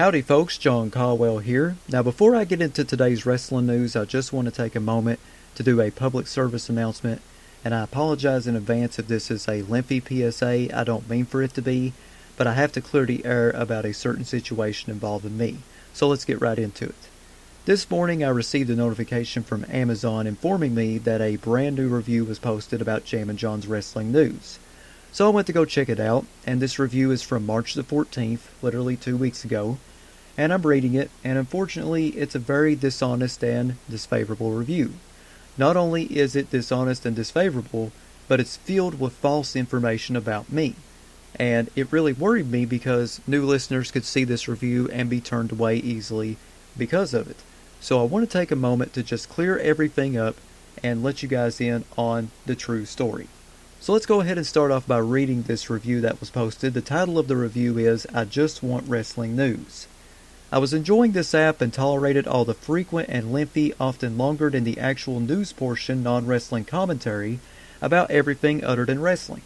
Howdy folks, Jon Colwell here. Now before I get into today's wrestling news, I just want to take a moment to do a public service announcement, and I apologize in advance if this is a lengthy PSA. I don't mean for it to be, but I have to clear the air about a certain situation involving me. So let's get right into it. This morning I received a notification from Amazon informing me that a brand new review was posted about Jammin John's wrestling news. So I went to go check it out, and this review is from March the 14th, literally 2 weeks ago. And I'm reading it, and unfortunately it's a very dishonest and disfavorable review. Not only is it dishonest and disfavorable, but it's filled with false information about me. And it really worried me because new listeners could see this review and be turned away easily because of it. So I want to take a moment to just clear everything up and let you guys in on the true story. So let's go ahead and start off by reading this review that was posted. The title of the review is, I Just Want Wrestling News. I was enjoying this app and tolerated all the frequent and lengthy, often longer than the actual news portion, non-wrestling commentary about everything other than wrestling.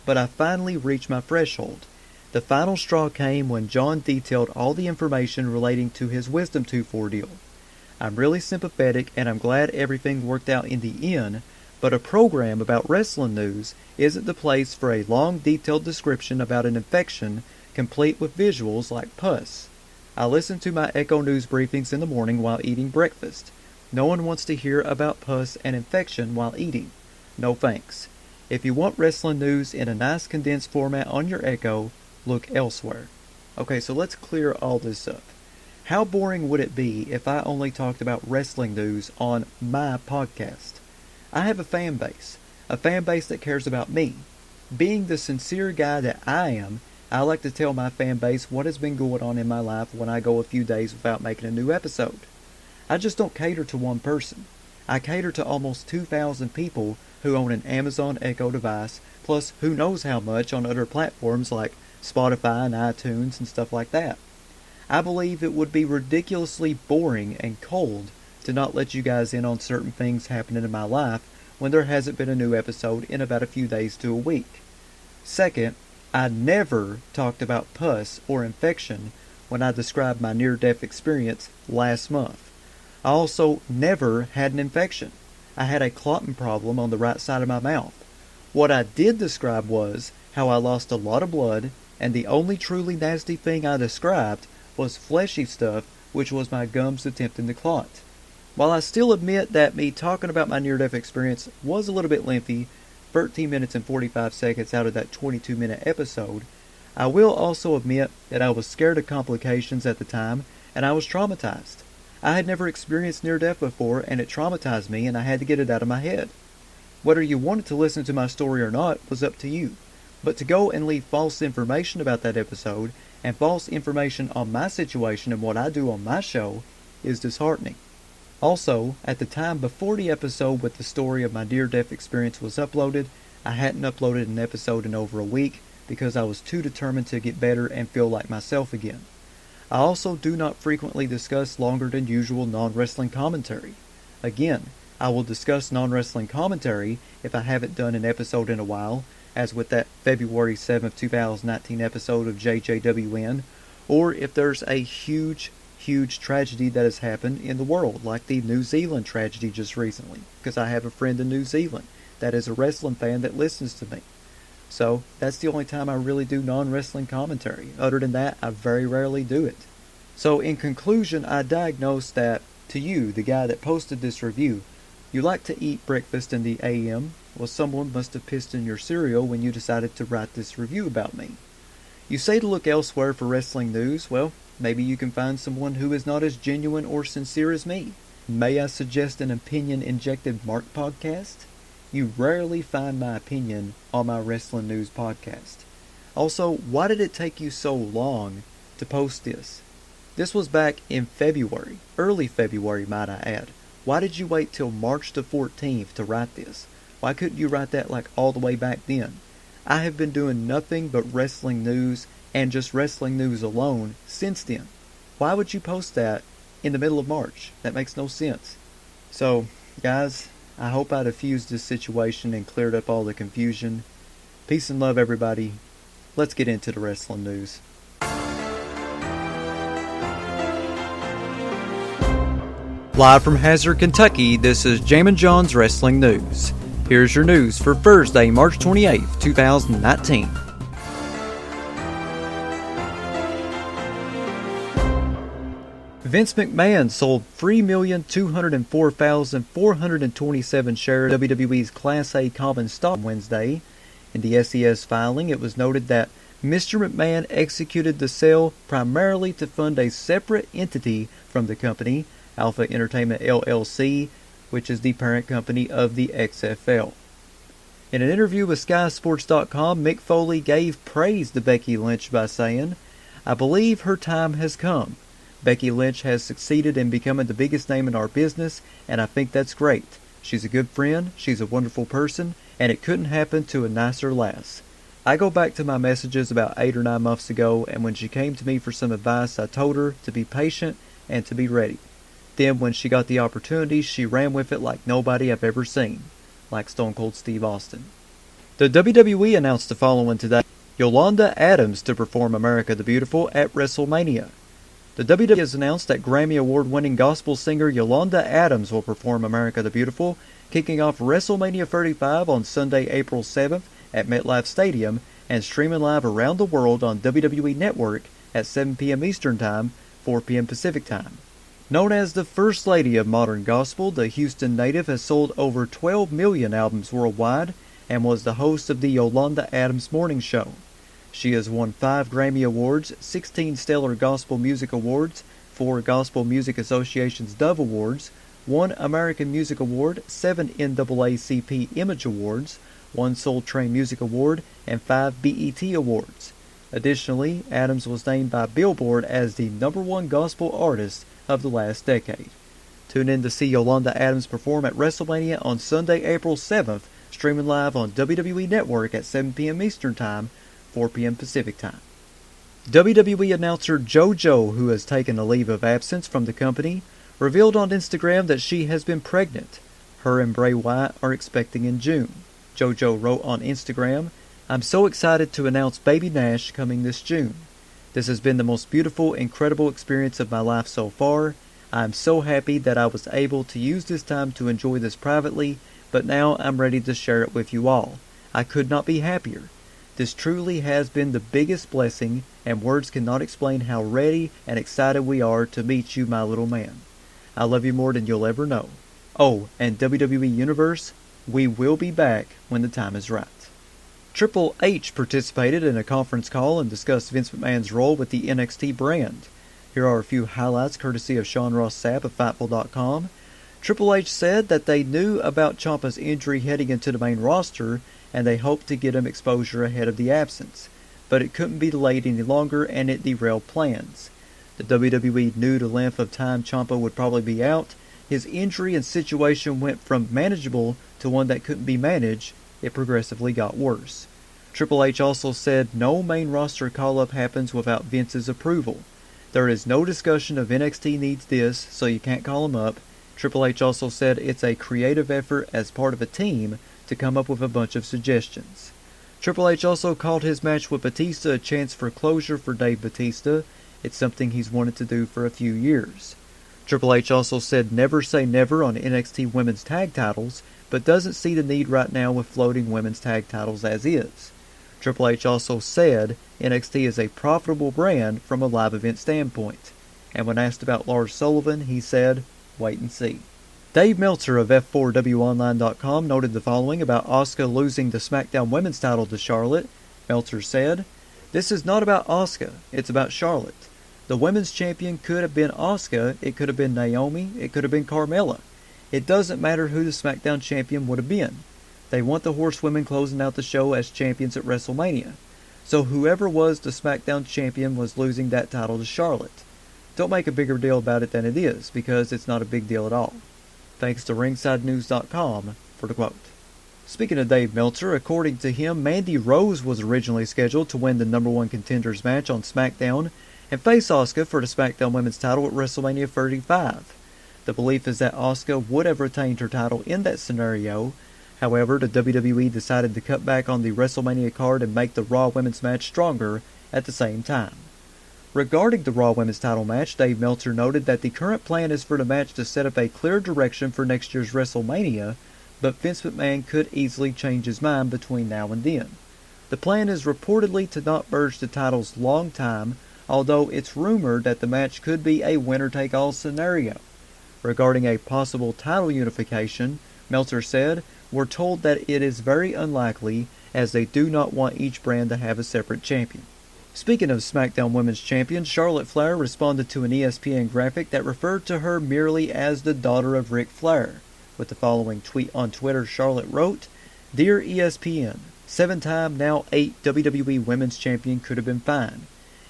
But I finally reached my threshold. The final straw came when Jon detailed all the information relating to his wisdom tooth ordeal. I'm really sympathetic and I'm glad everything worked out in the end, but a program about wrestling news isn't the place for a long detailed description about an infection complete with visuals like pus. I listen to my Echo News briefings in the morning while eating breakfast. No one wants to hear about pus and infection while eating. No thanks. If you want wrestling news in a nice condensed format on your Echo, look elsewhere. Okay, so let's clear all this up. How boring would it be if I only talked about wrestling news on my podcast? I have a fan base that cares about me. Being the sincere guy that I am, I like to tell my fan base what has been going on in my life when I go a few days without making a new episode. I just don't cater to one person. I cater to almost 2,000 people who own an Amazon Echo device, plus who knows how much on other platforms like Spotify and iTunes and stuff like that. I believe it would be ridiculously boring and cold to not let you guys in on certain things happening in my life when there hasn't been a new episode in about a few days to a week. Second, I never talked about pus or infection when I described my near-death experience last month. I also never had an infection. I had a clotting problem on the right side of my mouth. What I did describe was how I lost a lot of blood, and the only truly nasty thing I described was fleshy stuff, which was my gums attempting to clot. While I still admit that me talking about my near-death experience was a little bit lengthy, 13 minutes and 45 seconds out of that 22-minute episode, I will also admit that I was scared of complications at the time and I was traumatized. I had never experienced near-death before and it traumatized me and I had to get it out of my head. Whether you wanted to listen to my story or not was up to you, but to go and leave false information about that episode and false information on my situation and what I do on my show is disheartening. Also, at the time before the episode with the story of my near-death experience was uploaded, I hadn't uploaded an episode in over a week because I was too determined to get better and feel like myself again. I also do not frequently discuss longer than usual non-wrestling commentary. Again, I will discuss non-wrestling commentary if I haven't done an episode in a while, as with that February 7th, 2019 episode of JJWN, or if there's a huge tragedy that has happened in the world, like the New Zealand tragedy just recently, because I have a friend in New Zealand that is a wrestling fan that listens to me. So that's the only time I really do non-wrestling commentary. Other than that, I very rarely do it. So in conclusion, I diagnosed that to you, the guy that posted this review, you like to eat breakfast in the AM. Well, someone must have pissed in your cereal when you decided to write this review about me. You say to look elsewhere for wrestling news. Well, maybe you can find someone who is not as genuine or sincere as me. May I suggest an opinion-injected Mark podcast? You rarely find my opinion on my wrestling news podcast. Also, why did it take you so long to post this? This was back in February, early February might I add. Why did you wait till March the 14th to write this? Why couldn't you write that like all the way back then? I have been doing nothing but wrestling news and just wrestling news alone since then. Why would you post that in the middle of March? That makes no sense. So, guys, I hope I diffused this situation and cleared up all the confusion. Peace and love, everybody. Let's get into the wrestling news. Live from Hazard, Kentucky, this is Jammin John's Wrestling News. Here's your news for Thursday, March 28, 2019. Vince McMahon sold 3,204,427 shares of WWE's Class A common stock Wednesday. In the SES filing, it was noted that Mr. McMahon executed the sale primarily to fund a separate entity from the company, Alpha Entertainment LLC, which is the parent company of the XFL. In an interview with SkySports.com, Mick Foley gave praise to Becky Lynch by saying, "I believe her time has come. Becky Lynch has succeeded in becoming the biggest name in our business, and I think that's great. She's a good friend, she's a wonderful person, and it couldn't happen to a nicer lass. I go back to my messages about 8 or 9 months ago, and when she came to me for some advice, I told her to be patient and to be ready. Then when she got the opportunity, she ran with it like nobody I've ever seen," like Stone Cold Steve Austin. The WWE announced the following today: Yolanda Adams to perform America the Beautiful at WrestleMania. The WWE has announced that Grammy Award-winning gospel singer Yolanda Adams will perform America the Beautiful, kicking off WrestleMania 35 on Sunday, April 7th at MetLife Stadium and streaming live around the world on WWE Network at 7 p.m. Eastern Time, 4 p.m. Pacific Time. Known as the First Lady of Modern Gospel, the Houston native has sold over 12 million albums worldwide and was the host of the Yolanda Adams Morning Show. She has won 5 Grammy Awards, 16 Stellar Gospel Music Awards, 4 Gospel Music Association's Dove Awards, 1 American Music Award, 7 NAACP Image Awards, 1 Soul Train Music Award, and 5 BET Awards. Additionally, Adams was named by Billboard as the #1 gospel artist of the last decade. Tune in to see Yolanda Adams perform at WrestleMania on Sunday, April 7th, streaming live on WWE Network at 7 p.m. Eastern Time, 4 p.m. Pacific Time. WWE announcer JoJo, who has taken a leave of absence from the company, revealed on Instagram that she has been pregnant. Her and Bray Wyatt are expecting in June. JoJo wrote on Instagram, "I'm so excited to announce baby Nash coming this June. This has been the most beautiful, incredible experience of my life so far. I'm so happy that I was able to use this time to enjoy this privately, but now I'm ready to share it with you all. I could not be happier. This truly has been the biggest blessing, and words cannot explain how ready and excited we are to meet you, my little man. I love you more than you'll ever know. Oh, and WWE Universe, we will be back when the time is right." Triple H participated in a conference call and discussed Vince McMahon's role with the NXT brand. Here are a few highlights courtesy of Sean Ross Sapp of Fightful.com. Triple H said that they knew about Ciampa's injury heading into the main roster, and they hoped to get him exposure ahead of the absence. But it couldn't be delayed any longer, and it derailed plans. The WWE knew the length of time Ciampa would probably be out. His injury and situation went from manageable to one that couldn't be managed. It progressively got worse. Triple H also said no main roster call-up happens without Vince's approval. There is no discussion of NXT needs this, so you can't call him up. Triple H also said it's a creative effort as part of a team to come up with a bunch of suggestions. Triple H also called his match with Batista a chance for closure for Dave Batista. It's something he's wanted to do for a few years. Triple H also said never say never on NXT women's tag titles, but doesn't see the need right now with floating women's tag titles as is. Triple H also said NXT is a profitable brand from a live event standpoint. And when asked about Lars Sullivan, he said, wait and see. Dave Meltzer of F4WOnline.com noted the following about Asuka losing the SmackDown Women's title to Charlotte. Meltzer said, "This is not about Asuka, it's about Charlotte. The women's champion could have been Asuka, it could have been Naomi, it could have been Carmella. It doesn't matter who the SmackDown champion would have been. They want the horsewomen closing out the show as champions at WrestleMania. So whoever was the SmackDown champion was losing that title to Charlotte. Don't make a bigger deal about it than it is, because it's not a big deal at all." Thanks to RingsideNews.com for the quote. Speaking of Dave Meltzer, according to him, Mandy Rose was originally scheduled to win the #1 Contenders match on SmackDown and face Asuka for the SmackDown Women's title at WrestleMania 35. The belief is that Asuka would have retained her title in that scenario. However, the WWE decided to cut back on the WrestleMania card and make the Raw Women's match stronger at the same time. Regarding the Raw Women's title match, Dave Meltzer noted that the current plan is for the match to set up a clear direction for next year's WrestleMania, but Vince McMahon could easily change his mind between now and then. The plan is reportedly to not merge the titles long time, although it's rumored that the match could be a winner-take-all scenario. Regarding a possible title unification, Meltzer said, "We're told that it is very unlikely, as they do not want each brand to have a separate champion." Speaking of SmackDown Women's Champion, Charlotte Flair responded to an ESPN graphic that referred to her merely as the daughter of Ric Flair. With the following tweet on Twitter, Charlotte wrote, "Dear ESPN, 7-time, now 8 WWE Women's Champion could have been fine.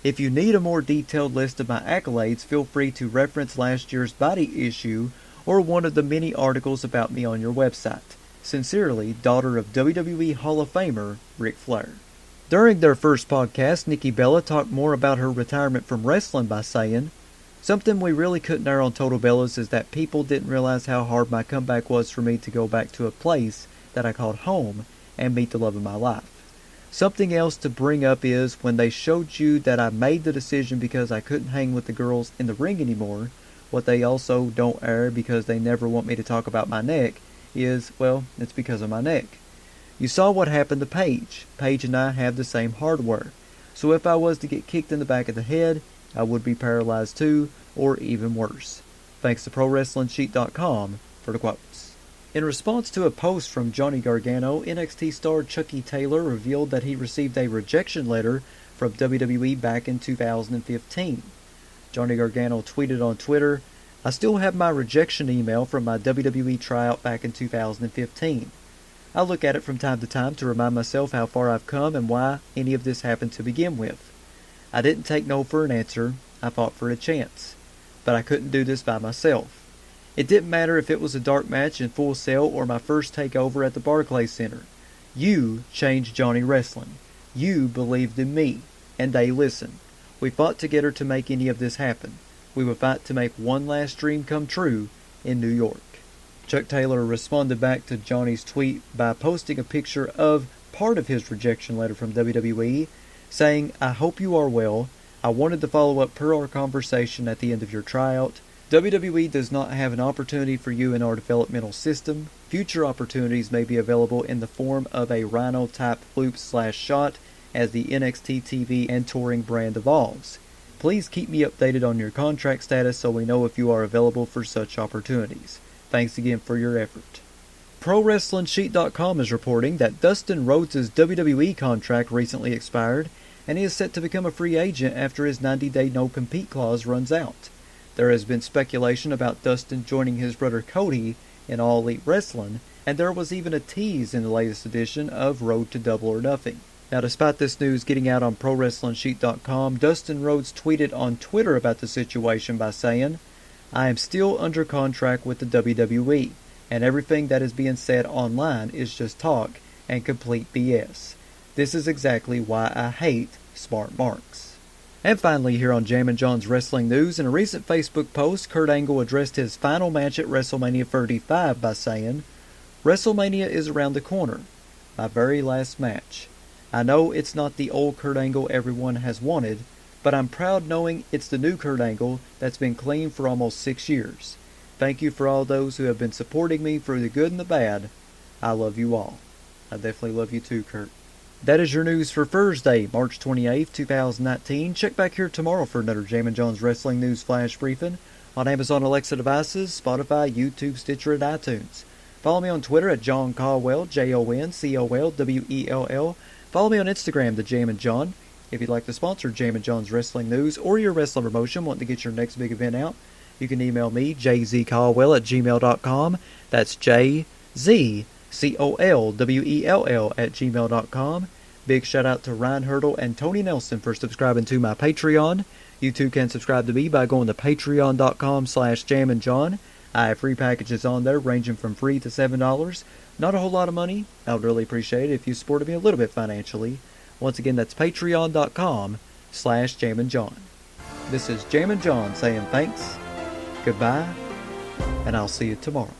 If you need a more detailed list of my accolades, feel free to reference last year's Body issue or one of the many articles about me on your website. Sincerely, daughter of WWE Hall of Famer, Ric Flair." During their first podcast, Nikki Bella talked more about her retirement from wrestling by saying, "Something we really couldn't air on Total Bellas is that people didn't realize how hard my comeback was for me to go back to a place that I called home and meet the love of my life. Something else to bring up is when they showed you that I made the decision because I couldn't hang with the girls in the ring anymore, what they also don't air because they never want me to talk about my neck is, well, it's because of my neck. You saw what happened to Paige. Paige and I have the same hardware. So if I was to get kicked in the back of the head, I would be paralyzed too, or even worse. Thanks to ProWrestlingSheet.com for the quotes." In response to a post from Johnny Gargano, NXT star Chucky Taylor revealed that he received a rejection letter from WWE back in 2015. Johnny Gargano tweeted on Twitter, "I still have my rejection email from my WWE tryout back in 2015. I look at it from time to time to remind myself how far I've come and why any of this happened to begin with. I didn't take no for an answer, I fought for a chance. But I couldn't do this by myself. It didn't matter if it was a dark match in Full Sail or my first takeover at the Barclays Center. You changed Johnny Wrestling. You believed in me, and they listened. We fought together to make any of this happen. We would fight to make one last dream come true in New York." Chuck Taylor responded back to Johnny's tweet by posting a picture of part of his rejection letter from WWE, saying, "I hope you are well. I wanted to follow up per our conversation at the end of your tryout. WWE does not have an opportunity for you in our developmental system. Future opportunities may be available in the form of a Rhino-type loop/shot as the NXT TV and touring brand evolves. Please keep me updated on your contract status so we know if you are available for such opportunities. Thanks again for your effort." ProWrestlingSheet.com is reporting that Dustin Rhodes' WWE contract recently expired, and he is set to become a free agent after his 90-day no-compete clause runs out. There has been speculation about Dustin joining his brother Cody in All Elite Wrestling, and there was even a tease in the latest edition of Road to Double or Nothing. Now, despite this news getting out on ProWrestlingSheet.com, Dustin Rhodes tweeted on Twitter about the situation by saying, "I am still under contract with the WWE, and everything that is being said online is just talk and complete BS. This is exactly why I hate smart marks." And finally, here on Jammin' John's Wrestling News, in a recent Facebook post, Kurt Angle addressed his final match at WrestleMania 35 by saying, "WrestleMania is around the corner. My very last match. I know it's not the old Kurt Angle everyone has wanted, but I'm proud knowing it's the new Kurt Angle that's been clean for almost 6 years. Thank you for all those who have been supporting me through the good and the bad. I love you all." I definitely love you too, Kurt. That is your news for Thursday, March 28th, 2019. Check back here tomorrow for another Jammin' John's Wrestling News Flash Briefing on Amazon Alexa devices, Spotify, YouTube, Stitcher, and iTunes. Follow me on Twitter at Jon Colwell, JonColwell. Follow me on Instagram, The Jammin' John. If you'd like to sponsor Jammin' John's Wrestling News or your wrestling promotion, wanting to get your next big event out, you can email me, jzcolwell@gmail.com. That's JZCOLWELL@gmail.com. Big shout out to Ryan Hurdle and Tony Nelson for subscribing to my Patreon. You too can subscribe to me by going to patreon.com/jamminjohn. I have free packages on there ranging from free to $7. Not a whole lot of money. I would really appreciate it if you supported me a little bit financially. Once again, that's patreon.com/jamminjohn. This is Jammin' John saying thanks, goodbye, and I'll see you tomorrow.